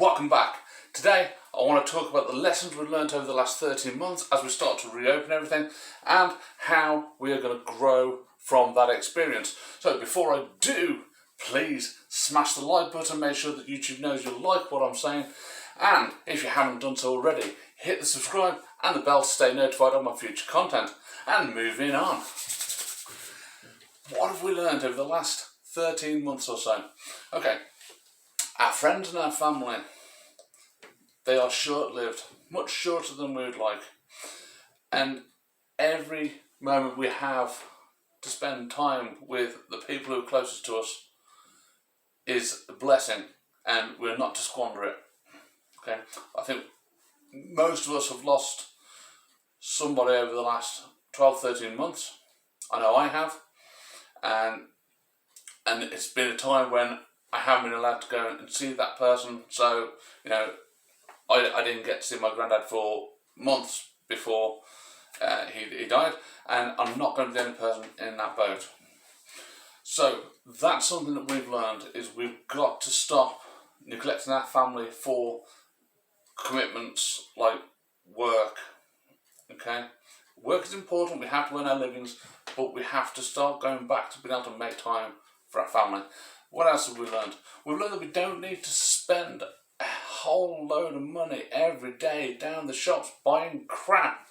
Welcome back. Today I want to talk about the lessons we've learned over the last 13 months as we start to reopen everything and how we are going to grow from that experience. So before I do, please smash the like button, make sure that YouTube knows you like what I'm saying, and if you haven't done so already, hit the subscribe and the bell to stay notified of my future content. And moving on. What have we learned over the last 13 months or so? Okay, our friends and our family, they are short-lived, much shorter than we would like. And every moment we have to spend time with the people who are closest to us is a blessing, and we're not to squander it. Okay, I think most of us have lost somebody over the last 12, 13 months. I know I have. And it's been a time when I haven't been allowed to go and see that person. So, I didn't get to see my granddad for months before he died, and I'm not going to be the only person in that boat. So that's something that we've learned, is we've got to stop neglecting our family for commitments like work. Okay, work is important, we have to earn our livings, but we have to start going back to being able to make time for our family. What else have we learned? We've learned that we don't need to spend a whole load of money every day down the shops buying crap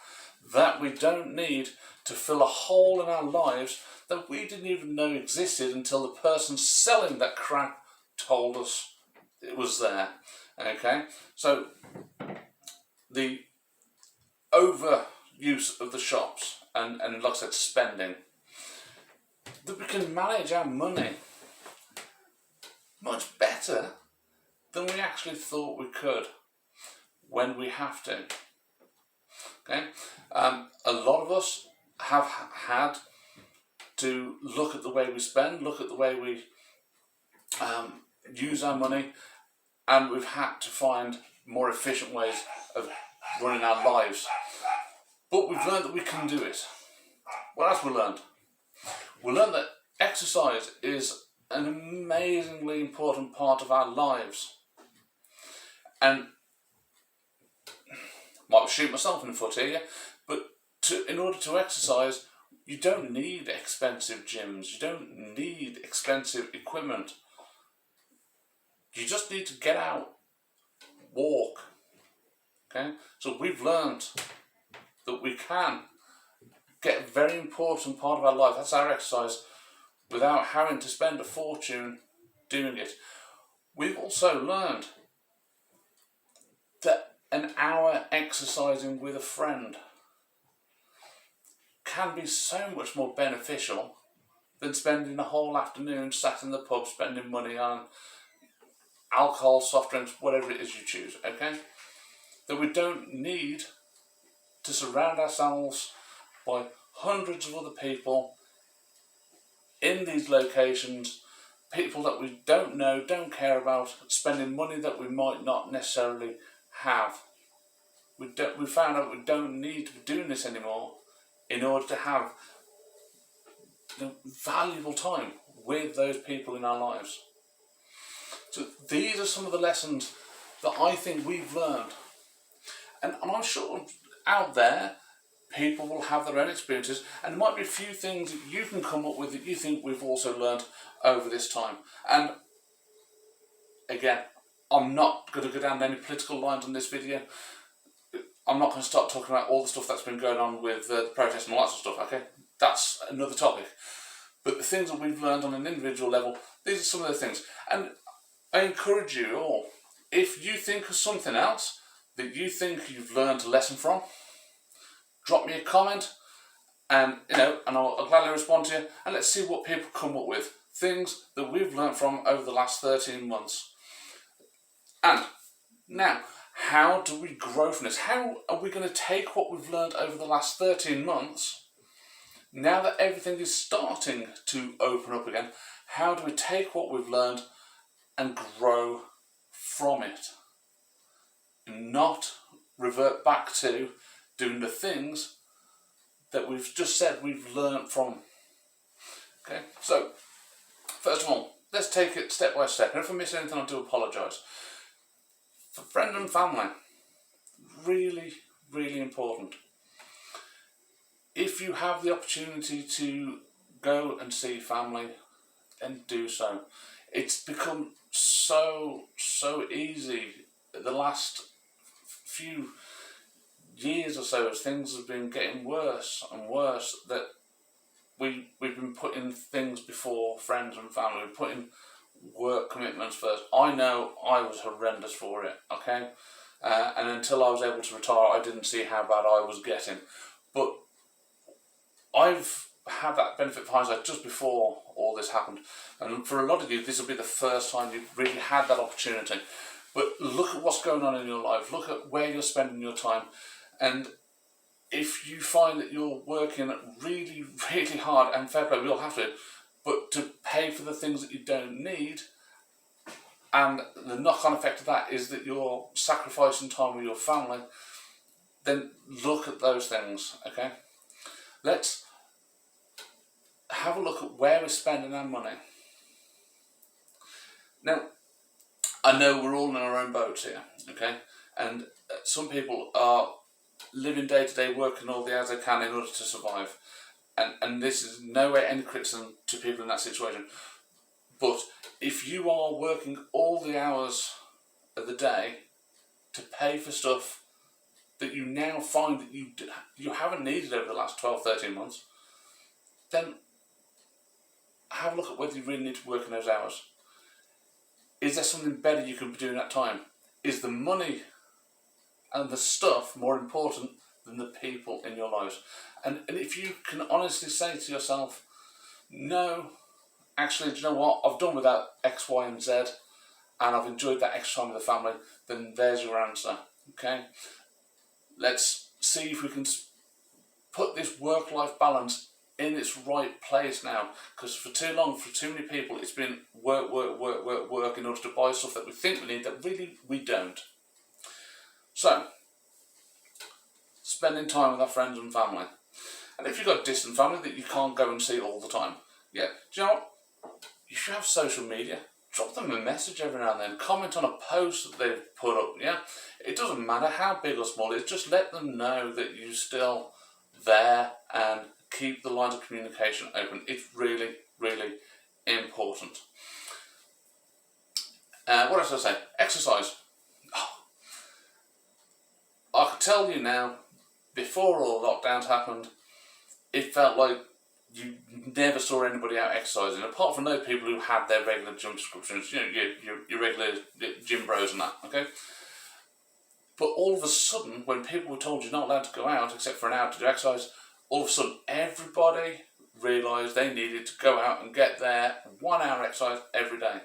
that we don't need to fill a hole in our lives that we didn't even know existed until the person selling that crap told us it was there. Okay, so the overuse of the shops and like I said, spending, that we can manage our money much better than we actually thought we could when we have to. Okay, a lot of us have had to look at the way we spend, look at the way we use our money, and we've had to find more efficient ways of running our lives. But we've learned that we can do it. What else we learned? We learned that exercise is an amazingly important part of our lives. And might shoot myself in the foot here, but in order to exercise, you don't need expensive gyms, you don't need expensive equipment. You just need to get out, walk. Okay? So we've learned that we can get a very important part of our life, that's our exercise, without having to spend a fortune doing it. We've also learned that an hour exercising with a friend can be so much more beneficial than spending a whole afternoon sat in the pub spending money on alcohol, soft drinks, whatever it is you choose. Okay? That we don't need to surround ourselves by hundreds of other people in these locations, people that we don't know, don't care about, spending money that we might not necessarily have. We found out we don't need to be doing this anymore in order to have valuable time with those people in our lives. So these are some of the lessons that I think we've learned. And I'm sure out there, people will have their own experiences, and there might be a few things that you can come up with that you think we've also learned over this time. And again, I'm not going to go down any political lines on this video. I'm not going to start talking about all the stuff that's been going on with the protests and all that sort of stuff, okay? That's another topic. But the things that we've learned on an individual level, these are some of the things. And I encourage you all, if you think of something else that you think you've learned a lesson from, drop me a comment, and I'll gladly respond to you, and let's see what people come up with. Things that we've learned from over the last 13 months. And now, how do we grow from this? How are we going to take what we've learned over the last 13 months, now that everything is starting to open up again, how do we take what we've learned and grow from it? And not revert back to doing the things that we've just said we've learned from. Okay, so first of all, let's take it step by step. And if I miss anything, I do apologise. For friends and family, really, really important. If you have the opportunity to go and see family, then do so. It's become so easy the last few years or so, as things have been getting worse and worse, that we've been putting things before friends and family. We're putting work commitments first. I know I was horrendous for it, okay? And until I was able to retire, I didn't see how bad I was getting. But I've had that benefit of hindsight just before all this happened. And for a lot of you, this will be the first time you've really had that opportunity. But look at what's going on in your life. Look at where you're spending your time. And if you find that you're working really, really hard, and fair play, we all have to, but to pay for the things that you don't need, and the knock-on effect of that is that you're sacrificing time with your family, then look at those things, okay? Let's have a look at where we're spending our money. Now, I know we're all in our own boats here, okay? And some people are living day to day, working all the hours they can in order to survive. And this is no way any criticism to people in that situation. But if you are working all the hours of the day to pay for stuff that you now find that you haven't needed over the last 12, 13 months, then have a look at whether you really need to work in those hours. Is there something better you could be doing at that time? Is the money and the stuff more important than the people in your lives? And if you can honestly say to yourself, no, actually, do you know what? I've done without X, Y, and Z, and I've enjoyed that extra time with the family, then there's your answer, okay? Let's see if we can put this work-life balance in its right place now, because for too long, for too many people, it's been work in order to buy stuff that we think we need that really we don't. So, spending time with our friends and family. And if you've got distant family that you can't go and see all the time, yeah, do you know what? You should have social media. Drop them a message every now and then. Comment on a post that they've put up, yeah? It doesn't matter how big or small it is, just let them know that you're still there and keep the lines of communication open. It's really, really important. What else did I say? Exercise. I can tell you now, before all the lockdowns happened, it felt like you never saw anybody out exercising, apart from those people who had their regular gym subscriptions, you know, your regular gym bros and that, okay? But all of a sudden, when people were told you're not allowed to go out except for an hour to do exercise, all of a sudden everybody realised they needed to go out and get their 1 hour exercise every day.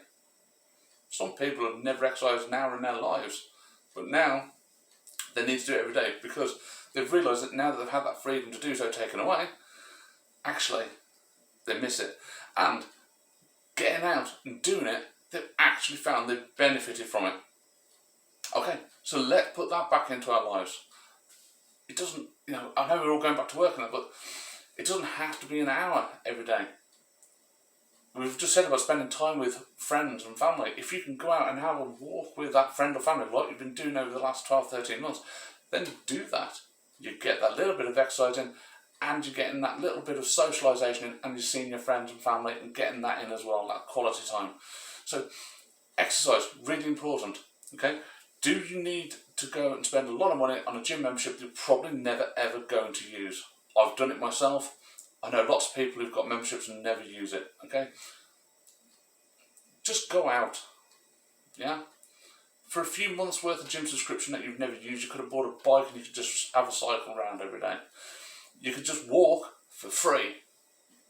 Some people have never exercised an hour in their lives, but now they need to do it every day because they've realised that now that they've had that freedom to do so taken away, actually they miss it. And getting out and doing it, they've actually found they've benefited from it. Okay, so let's put that back into our lives. It doesn't, you know, I know we're all going back to work and that, but it doesn't have to be an hour every day. We've just said about spending time with friends and family. If you can go out and have a walk with that friend or family like you've been doing over the last 12, 13 months, then do that. You get that little bit of exercise in, and you're getting that little bit of socialisation in, and you're seeing your friends and family and getting that in as well, that quality time. So exercise, really important, okay? Do you need to go and spend a lot of money on a gym membership you're probably never ever going to use? I've done it myself. I know lots of people who've got memberships and never use it, okay? Just go out, yeah? For a few months worth of gym subscription that you've never used, you could have bought a bike and you could just have a cycle around every day. You could just walk for free.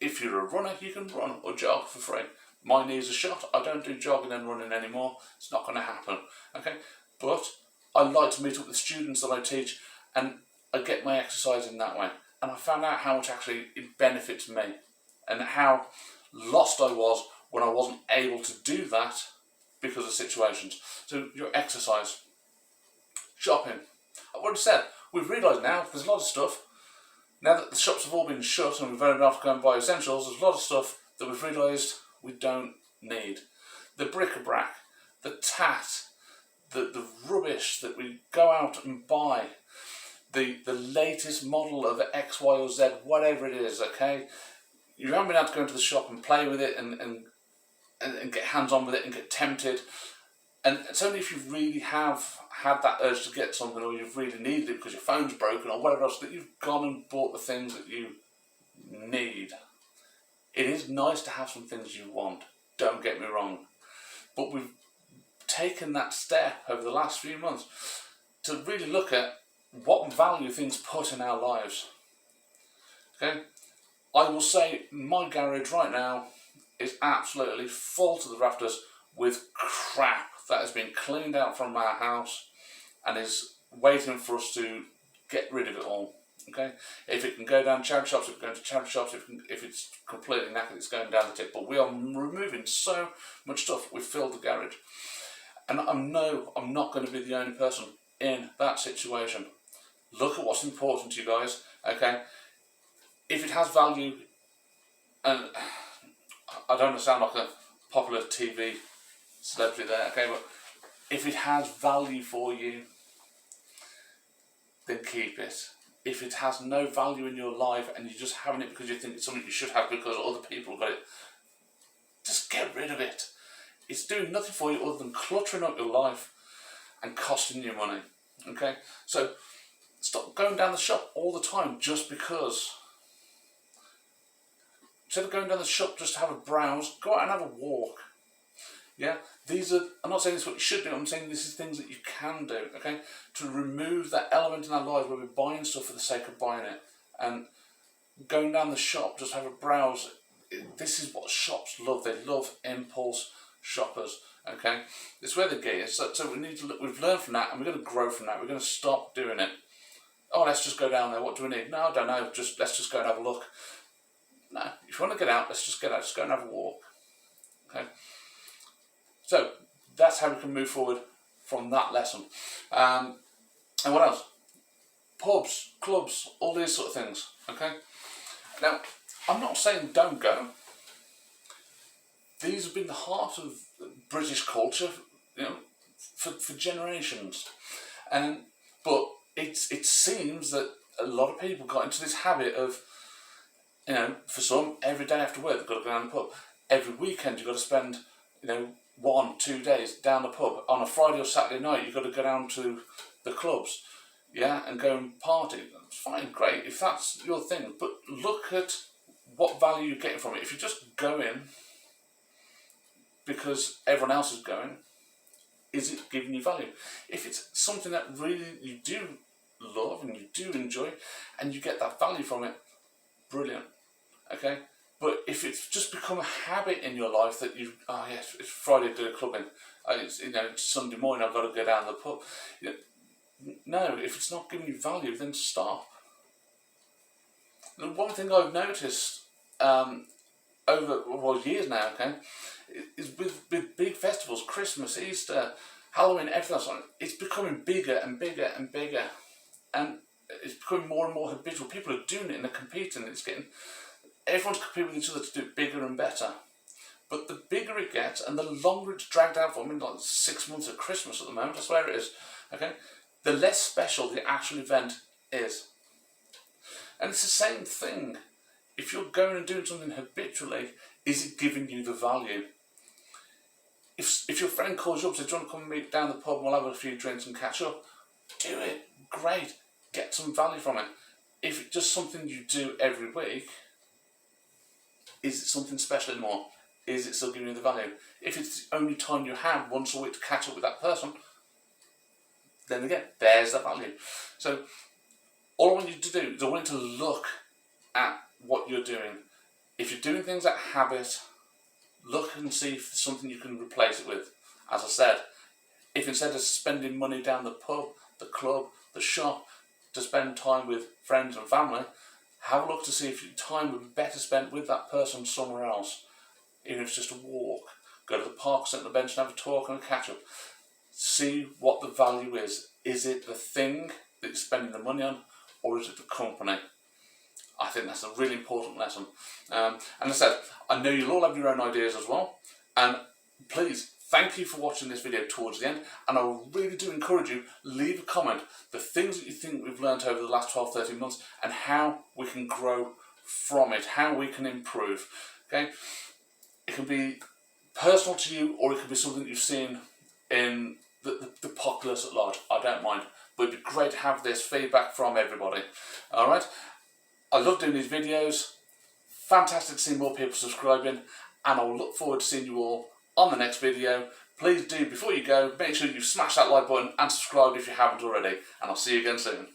If you're a runner, you can run or jog for free. My knees are shot. I don't do jogging and running anymore. It's not going to happen, okay? But I like to meet up with students that I teach and I get my exercise in that way. And I found out how much actually it benefits me and how lost I was when I wasn't able to do that because of situations. So your exercise, shopping. I've already said, we've realised now there's a lot of stuff. Now that the shops have all been shut and we've only enough to go and buy essentials, there's a lot of stuff that we've realised we don't need. The bric-a-brac, the tat, the rubbish that we go out and buy, the latest model of X, Y or Z, whatever it is, okay? You haven't been able to go into the shop and play with it and get hands on with it and get tempted. And it's only if you really have had that urge to get something, or you've really needed it because your phone's broken or whatever else, that you've gone and bought the things that you need. It is nice to have some things you want, don't get me wrong. But we've taken that step over the last few months to really look at what value things put in our lives. Okay? I will say my garage right now is absolutely full to the rafters with crap that has been cleaned out from our house and is waiting for us to get rid of it all. Okay, if it can go down charity shops, it's going to charity shops. If it's completely knackered, it's going down the tip. But we are removing so much stuff. We've filled the garage, and I know I'm not going to be the only person in that situation. Look at what's important to you guys. Okay, if it has value, and I don't want to sound like a popular TV celebrity there, okay, but if it has value for you, then keep it. If it has no value in your life and you're just having it because you think it's something you should have because other people have got it, just get rid of it. It's doing nothing for you other than cluttering up your life and costing you money. Okay, so stop going down the shop all the time just because. Instead of going down the shop just to have a browse, go out and have a walk. Yeah, I'm not saying this is what you should do, I'm saying this is things that you can do, okay? To remove that element in our lives where we're buying stuff for the sake of buying it. And going down the shop, just have a browse. This is what shops love. They love impulse shoppers, okay? It's where the gate is. So we need to look, we've learned from that and we're going to grow from that. We're going to stop doing it. Oh, let's just go down there. What do we need? No, I don't know. Let's just go and have a look. No, if you want to get out, let's just get out. Just go and have a walk, okay? So that's how we can move forward from that lesson. And what else? Pubs, clubs, all these sort of things. Okay. Now, I'm not saying don't go. These have been the heart of British culture, for generations. But it seems that a lot of people got into this habit of, for some, every day after work they've got to go down the pub. Every weekend you've got to spend, 1-2 days down the pub. On a Friday or Saturday night, you've got to go down to the clubs, and go and party. It's fine, great, if that's your thing. But look at what value you're getting from it. If you just go in because everyone else is going, is it giving you value? If it's something that really you do love and you do enjoy, and you get that value from it, brilliant, okay? But if it's just become a habit in your life that it's Friday to do clubbing, it's Sunday morning I've got to go down to the pub. No, if it's not giving you value, then stop. And one thing I've noticed over years now, okay, is with big festivals, Christmas, Easter, Halloween, everything else, it's becoming bigger and bigger and bigger, and it's becoming more and more habitual. People are doing it and they're competing. Everyone's competing with each other to do it bigger and better. But the bigger it gets and the longer it's dragged out for, like 6 months of Christmas at the moment, that's where it is, okay, the less special the actual event is. And it's the same thing. If you're going and doing something habitually, is it giving you the value? If your friend calls you up and says, do you want to come and meet down the pub and we'll have a few drinks and catch up, do it. Great. Get some value from it. If it's just something you do every week, is it something special anymore? Is it still giving you the value? If it's the only time you have once a week to catch up with that person, then again, there's the value. So all I want you to do is I want you to look at what you're doing. If you're doing things out of habit, look and see if there's something you can replace it with. As I said, if instead of spending money down the pub, the club, the shop, to spend time with friends and family, have a look to see if your time would be better spent with that person somewhere else. Even if it's just a walk, go to the park, sit on the bench and have a talk and a catch up. See what the value is. Is it the thing that you're spending the money on, or is it the company? I think that's a really important lesson. And as I said, I know you'll all have your own ideas as well. And please, thank you for watching this video towards the end, and I really do encourage you, leave a comment, the things that you think we've learnt over the last 12-13 months and how we can grow from it, how we can improve. Okay, it can be personal to you, or it could be something you've seen in the populace at large. I don't mind, but it'd be great to have this feedback from everybody. Alright, I love doing these videos, fantastic to see more people subscribing, and I'll look forward to seeing you all on the next video. Please do, before you go, make sure you smash that like button and subscribe if you haven't already, and I'll see you again soon.